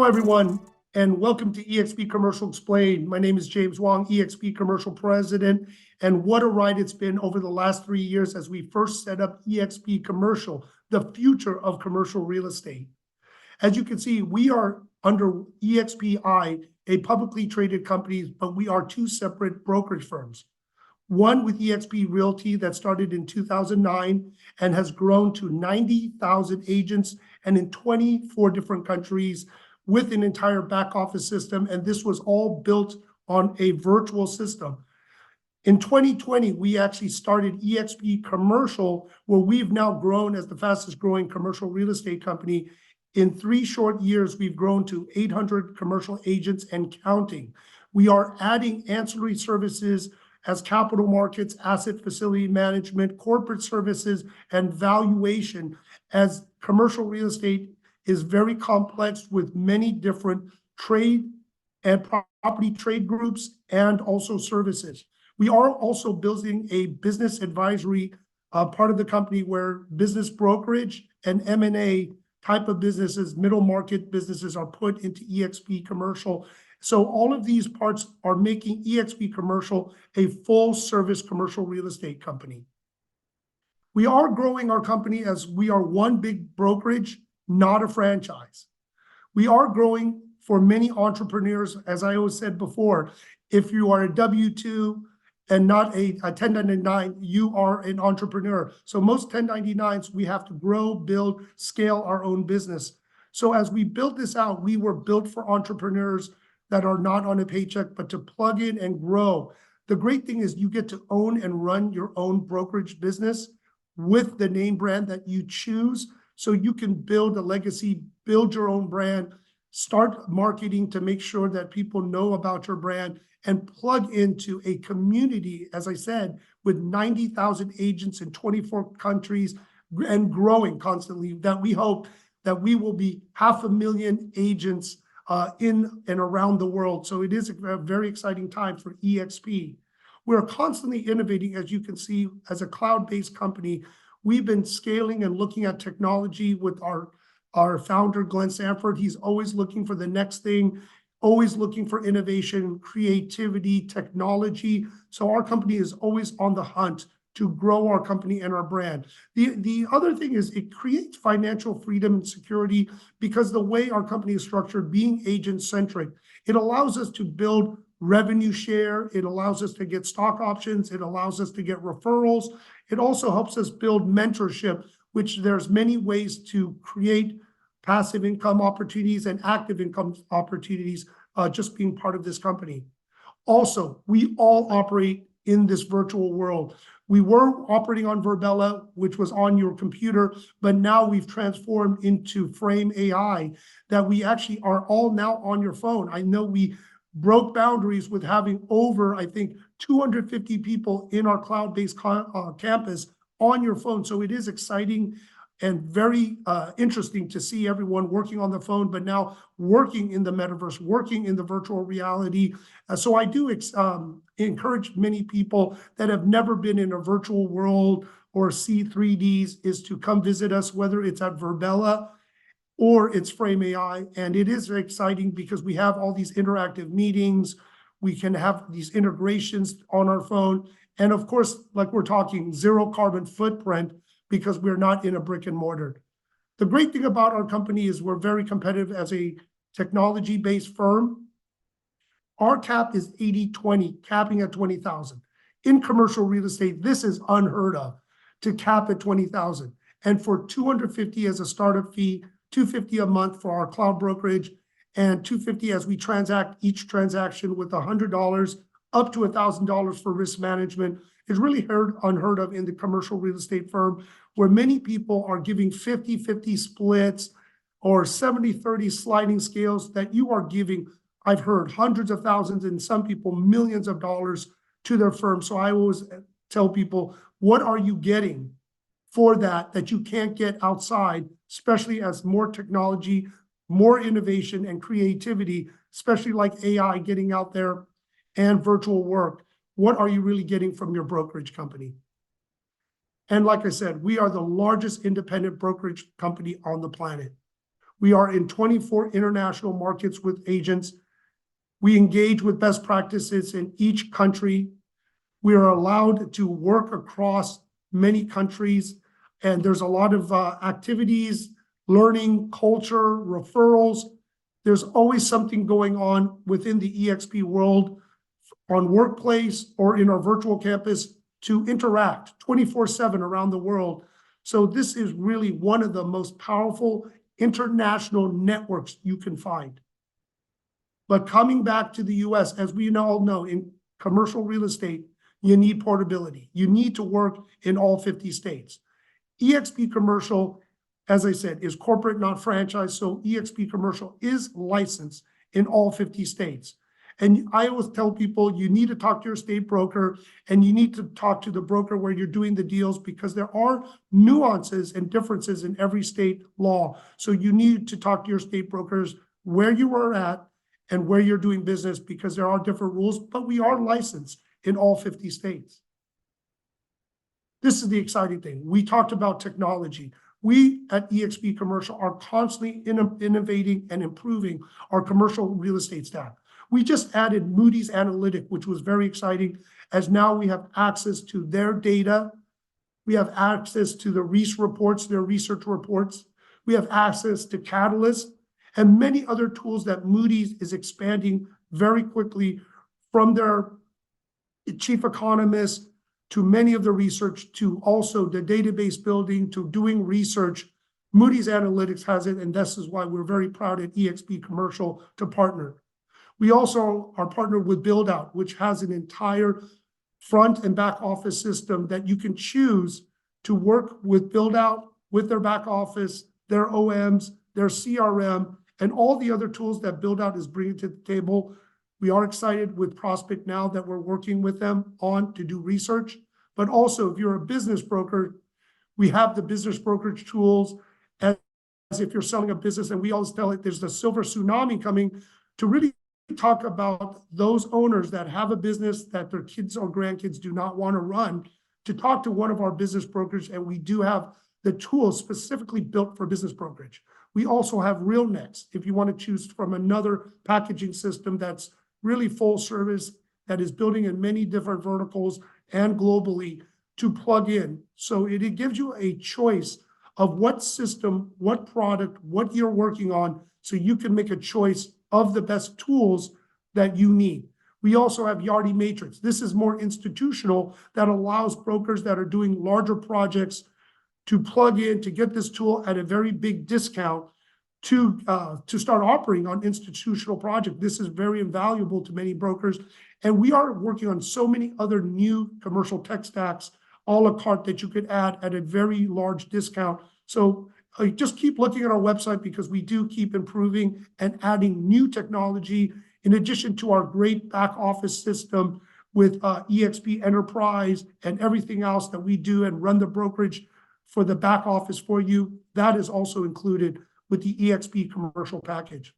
Hello, everyone, and welcome to eXp Commercial Explained. My name is James Wong, eXp Commercial President, and what a ride it's been over the last 3 years as we first set up eXp Commercial, the future of commercial real estate. As you can see, we are under eXp, a publicly traded company, but we are two separate brokerage firms. One with eXp Realty that started in 2009 and has grown to 90,000 agents and in 24 different countries, with an entire back office system, and this was all built on a virtual system. In 2020, we actually started eXp Commercial, where we've now grown as the fastest growing commercial real estate company. In 3 short years, we've grown to 800 commercial agents and counting. We are adding ancillary services as capital markets, asset facility management, corporate services, and valuation, as commercial real estate is very complex with many different trade and property trade groups and also services. We are also building a business advisory part of the company where business brokerage and M&A type of businesses, middle market businesses, are put into eXp Commercial. So all of these parts are making eXp Commercial a full service commercial real estate company. We are growing our company as we are one big brokerage, not a franchise. We are growing for many entrepreneurs. As I always said before, if you are a W-2 and not a 1099, you are an entrepreneur. So most 1099s, we have to grow, build, scale our own business. So as we built this out, we were built for entrepreneurs that are not on a paycheck, but to plug in and grow. The great thing is you get to own and run your own brokerage business with the name brand that you choose. So you can build a legacy, build your own brand, start marketing to make sure that people know about your brand, and plug into a community, as I said, with 90,000 agents in 24 countries and growing constantly, that we hope that we will be 500,000 agents in and around the world. So it is a very exciting time for eXp. We're constantly innovating, as you can see, as a cloud-based company. We've been scaling and looking at technology with our founder, Glenn Sanford. He's always looking for the next thing, always looking for innovation, creativity, technology. So our company is always on the hunt to grow our company and our brand. The other thing is it creates financial freedom and security because the way our company is structured, being agent-centric, it allows us to build revenue share. It allows us to get stock options. It allows us to get referrals. It also helps us build mentorship, which there's many ways to create passive income opportunities and active income opportunities just being part of this company. Also, we all operate in this virtual world. We were operating on Verbella, which was on your computer, but now we've transformed into Frame AI, that we actually are all now on your phone. I know we broke boundaries with having over, I think, 250 people in our cloud-based campus on your phone. So it is exciting and very interesting to see everyone working on the phone, but now working in the metaverse, working in the virtual reality. So I do encourage many people that have never been in a virtual world or see 3Ds is to come visit us, whether it's at Verbella or it's Frame AI. And it is exciting because we have all these interactive meetings. We can have these integrations on our phone. And of course, like we're talking, zero carbon footprint because we're not in a brick and mortar. The great thing about our company is we're very competitive as a technology-based firm. Our cap is 80-20, capping at 20,000. In commercial real estate, this is unheard of to cap at 20,000. And for 250 as a startup fee, 250 a month for our cloud brokerage, and 250 as we transact each transaction with $100 up to $1,000 for risk management is really unheard of in the commercial real estate firm, where many people are giving 50-50 splits or 70-30 sliding scales that you are giving, I've heard, hundreds of thousands and some people millions of dollars to their firm. So I always tell people, what are you getting for that you can't get outside, especially as more technology, more innovation and creativity, especially like AI getting out there and virtual work? What are you really getting from your brokerage company? And like I said, we are the largest independent brokerage company on the planet. We are in 24 international markets with agents. We engage with best practices in each country. We are allowed to work across many countries, and there's a lot of activities, learning, culture, referrals. There's always something going on within the eXp world on workplace or in our virtual campus to interact 24/7 around the world. So this is really one of the most powerful international networks you can find. But coming back to the US, as we all know, in commercial real estate, you need portability. You need to work in all 50 states. eXp Commercial, as I said, is corporate, not franchise. So eXp Commercial is licensed in all 50 states. And I always tell people you need to talk to your state broker, and you need to talk to the broker where you're doing the deals, because there are nuances and differences in every state law. So you need to talk to your state brokers where you are at and where you're doing business, because there are different rules, but we are licensed in all 50 states. This is the exciting thing. We talked about technology. We at eXp Commercial are constantly innovating and improving our commercial real estate stack. We just added Moody's Analytic, which was very exciting, as now we have access to their data. We have access to the Reese reports, their research reports. We have access to Catalyst and many other tools that Moody's is expanding very quickly, from their chief economist to many of the research, to also the database building, to doing research. Moody's Analytics has it, and this is why we're very proud at eXp Commercial to partner. We also are partnered with BuildOut, which has an entire front and back office system that you can choose to work with BuildOut, with their back office, their OMs, their CRM, and all the other tools that BuildOut is bringing to the table. We are excited with Prospect now that we're working with them on to do research. But also, if you're a business broker, we have the business brokerage tools. As if you're selling a business, and we always tell it, there's the silver tsunami coming, to really talk about those owners that have a business that their kids or grandkids do not want to run, to talk to one of our business brokers. And we do have the tools specifically built for business brokerage. We also have RealNext, if you want to choose from another packaging system that's really full service, that is building in many different verticals and globally to plug in. So it gives you a choice of what system, what product, what you're working on, so you can make a choice of the best tools that you need. We also have Yardi Matrix. This is more institutional, that allows brokers that are doing larger projects to plug in, to get this tool at a very big discount to start operating on institutional projects. This is very invaluable to many brokers. And we are working on so many other new commercial tech stacks, a la carte, that you could add at a very large discount. So just keep looking at our website, because we do keep improving and adding new technology, in addition to our great back office system with eXp Enterprise and everything else that we do and run the brokerage for the back office for you. That is also included with the eXp Commercial package.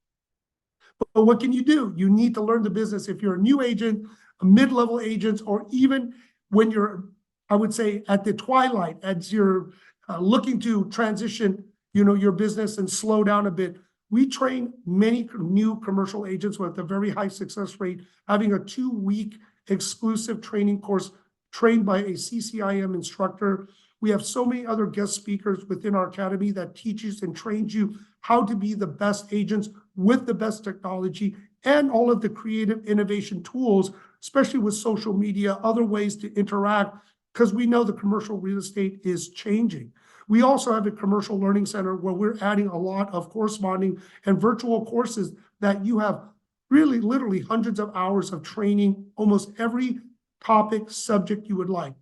But what can you do? You need to learn the business. If you're a new agent, a mid-level agent, or even when you're, I would say, at the twilight, as you're looking to transition, your business and slow down a bit. We train many new commercial agents with a very high success rate, having a 2-week exclusive training course trained by a CCIM instructor. We have so many other guest speakers within our academy that teaches and trains you how to be the best agents with the best technology and all of the creative innovation tools, especially with social media, other ways to interact, because we know the commercial real estate is changing. We also have a commercial learning center where we're adding a lot of corresponding and virtual courses that you have really literally hundreds of hours of training, almost every topic, subject you would like.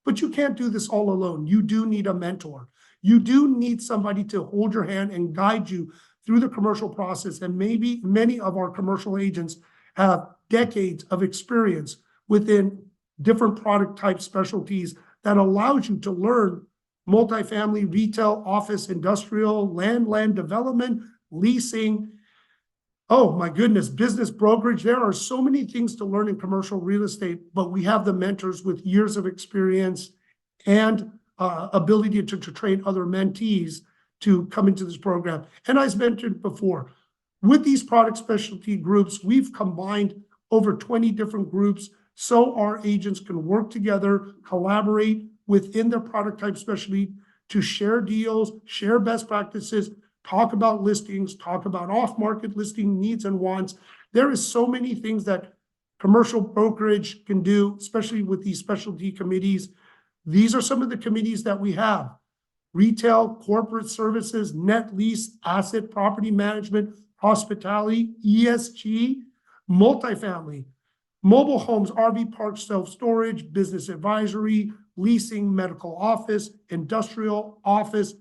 But you can't do this all alone. You do need a mentor. You do need somebody to hold your hand and guide you through the commercial process. And maybe many of our commercial agents have decades of experience within different product type specialties that allows you to learn multifamily, retail, office, industrial, land development, leasing. Oh my goodness, business brokerage. There are so many things to learn in commercial real estate, but we have the mentors with years of experience and ability to train other mentees to come into this program. And as mentioned before, with these product specialty groups, we've combined over 20 different groups so our agents can work together, collaborate within their product type specialty to share deals, share best practices, talk about listings, talk about off-market listing needs and wants. There is so many things that commercial brokerage can do, especially with these specialty committees. These are some of the committees that we have: retail, corporate services, net lease, asset property management, hospitality, ESG, multifamily, mobile homes, RV parks, self-storage, business advisory, leasing, medical office, industrial office,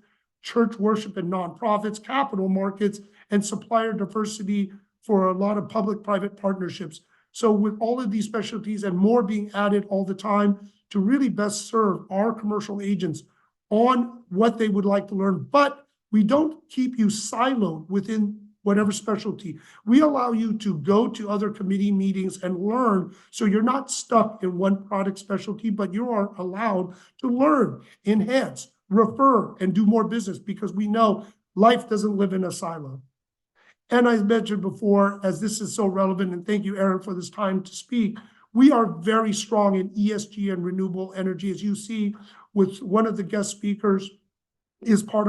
church worship and nonprofits, capital markets, and supplier diversity for a lot of public-private partnerships. So with all of these specialties and more being added all the time to really best serve our commercial agents on what they would like to learn, but we don't keep you siloed within whatever specialty. We allow you to go to other committee meetings and learn, so you're not stuck in one product specialty, but you are allowed to learn, enhance, refer, and do more business, because we know life doesn't live in a silo. And I mentioned before, as this is so relevant, and thank you, Aaron, for this time to speak, we are very strong in ESG and renewable energy. As you see, with one of the guest speakers is part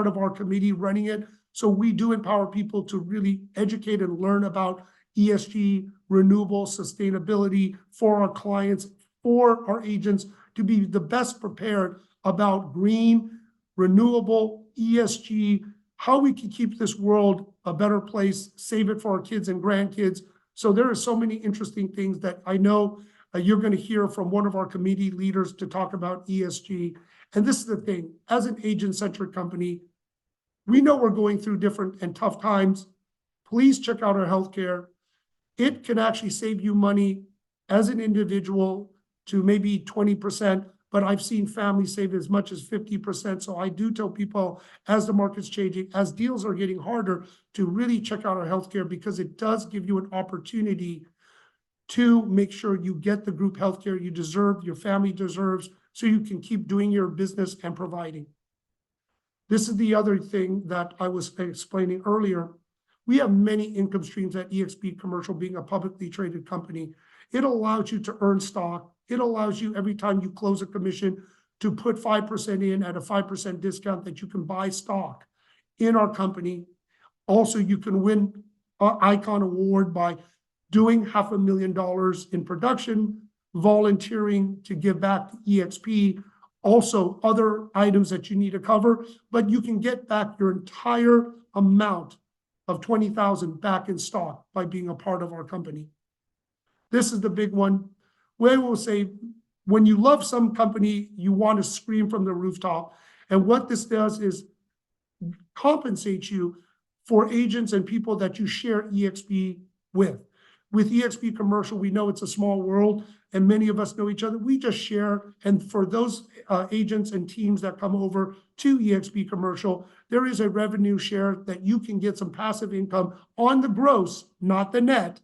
of our committee running it. So we do empower people to really educate and learn about ESG, renewable sustainability for our clients, for our agents, to be the best prepared about green, renewable, ESG, how we can keep this world a better place, save it for our kids and grandkids. So there are so many interesting things that I know you're going to hear from one of our committee leaders to talk about ESG. And this is the thing, as an agent-centric company, we know we're going through different and tough times. Please check out our healthcare. It can actually save you money as an individual to maybe 20%, but I've seen families save as much as 50%. So I do tell people, as the market's changing, as deals are getting harder, to really check out our healthcare, because it does give you an opportunity to make sure you get the group healthcare you deserve, your family deserves, so you can keep doing your business and providing. This is the other thing that I was explaining earlier. We have many income streams at eXp Commercial, being a publicly traded company. It allows you to earn stock. It allows you, every time you close a commission, to put 5% in at a 5% discount, that you can buy stock in our company. Also, you can win an Icon Award by doing $500,000 in production, volunteering to give back to eXp. Also, other items that you need to cover, but you can get back your entire amount of $20,000 back in stock by being a part of our company. This is the big one. We will say, when you love some company, you want to scream from the rooftop. And what this does is compensate you for agents and people that you share eXp with. With eXp Commercial, we know it's a small world, and many of us know each other. We just share, and for those agents and teams that come over to eXp Commercial, there is a revenue share that you can get some passive income on the gross, not the net,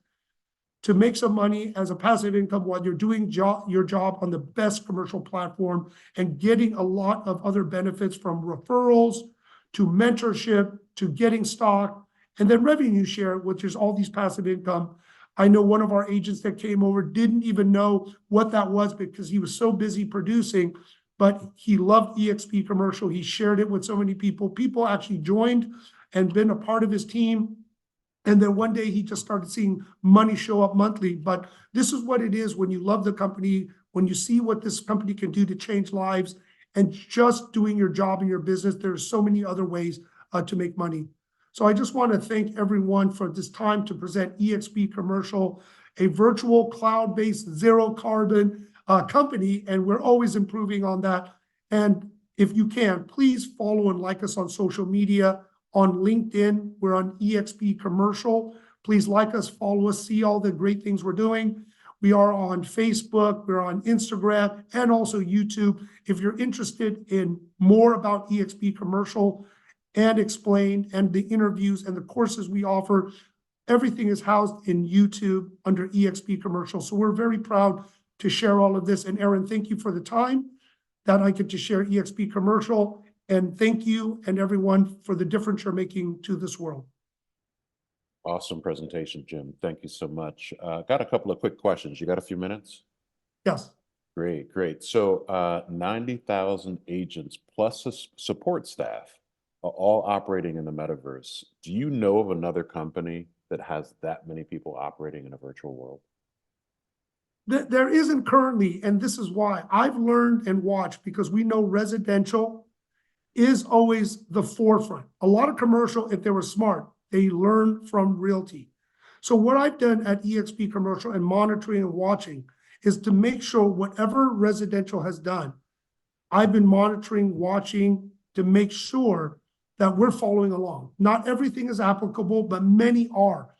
to make some money as a passive income while you're doing your job on the best commercial platform, and getting a lot of other benefits, from referrals to mentorship to getting stock, and then revenue share, which is all these passive income. I know one of our agents that came over didn't even know what that was, because he was so busy producing, but he loved eXp Commercial. He shared it with so many people. People actually joined and been a part of his team. And then one day he just started seeing money show up monthly. But this is what it is when you love the company, when you see what this company can do to change lives, and just doing your job in your business. There's so many other ways to make money. So I just want to thank everyone for this time to present eXp Commercial, a virtual cloud-based zero carbon company, and we're always improving on that. And if you can, please follow and like us on social media. On LinkedIn, we're on eXp Commercial. Please like us, follow us, see all the great things we're doing. We are on Facebook, we're on Instagram, and also YouTube. If you're interested in more about eXp Commercial and Explained, and the interviews and the courses we offer, everything is housed in YouTube under eXp Commercial. So we're very proud to share all of this. And Aaron, thank you for the time that I get to share eXp Commercial. And thank you and everyone for the difference you're making to this world. Awesome presentation, Jim. Thank you so much. Got a couple of quick questions. You got a few minutes? Yes. Great, great. So 90,000 agents plus a support staff are all operating in the metaverse. Do you know of another company that has that many people operating in a virtual world? There isn't currently, and this is why I've learned and watched, because we know residential is always the forefront. A lot of commercial, if they were smart, they learn from realty. So what I've done at eXp Commercial and monitoring and watching is to make sure whatever residential has done, I've been monitoring, watching to make sure that we're following along. Not everything is applicable, but many are.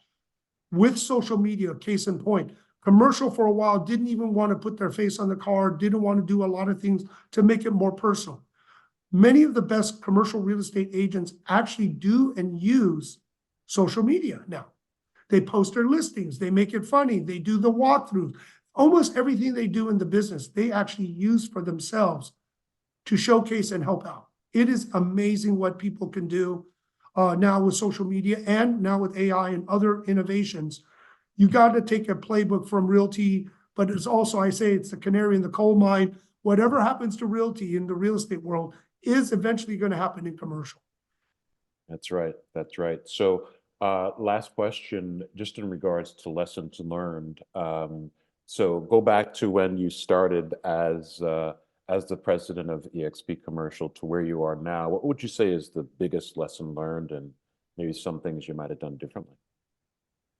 With social media, case in point, commercial for a while didn't even want to put their face on the card, didn't want to do a lot of things to make it more personal. Many of the best commercial real estate agents actually do and use social media now. They post their listings, they make it funny, they do the walkthroughs. Almost everything they do in the business, they actually use for themselves to showcase and help out. It is amazing what people can do now with social media and now with AI and other innovations. You got to take a playbook from realty, but it's also, I say, it's the canary in the coal mine. Whatever happens to realty in the real estate world is eventually going to happen in commercial. That's right. That's right. So last question, just in regards to lessons learned. So go back to when you started as the president of eXp Commercial to where you are now. What would you say is the biggest lesson learned, and maybe some things you might have done differently?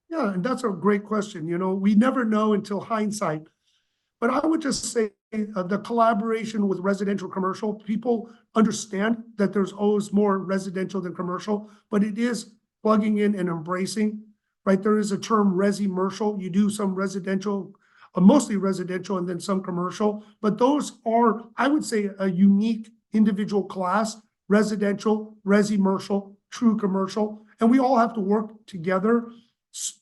Yeah, and that's a great question. You know, we never know until hindsight. But I would just say the collaboration with residential commercial, people understand that there's always more residential than commercial, but it is plugging in and embracing, right? There is a term resi-mercial. You do some residential, mostly residential, and then some commercial. But those are, I would say, a unique individual class: residential, resi-mercial, true commercial. And we all have to work together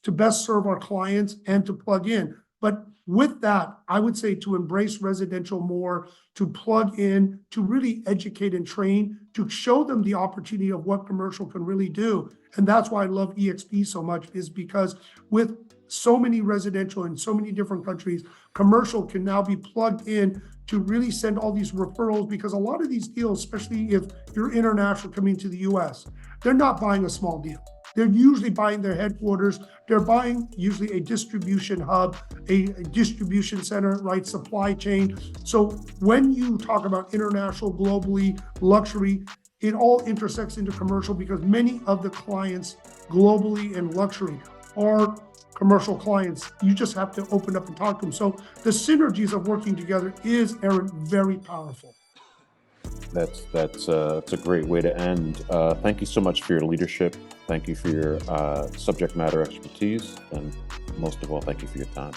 to best serve our clients and to plug in. But with that, I would say to embrace residential more, to plug in, to really educate and train, to show them the opportunity of what commercial can really do. And that's why I love eXp so much, is because with so many residential in so many different countries, commercial can now be plugged in to really send all these referrals, because a lot of these deals, especially if you're international coming to the US, they're not buying a small deal. They're usually buying their headquarters. They're buying usually a distribution hub, a distribution center, right? Supply chain. So when you talk about international, globally, luxury, it all intersects into commercial, because many of the clients globally and luxury are commercial clients. You just have to open up and talk to them. So the synergies of working together is, Aaron, very powerful. That's a great way to end. Thank you so much for your leadership. Thank you for your subject matter expertise, and most of all, thank you for your time.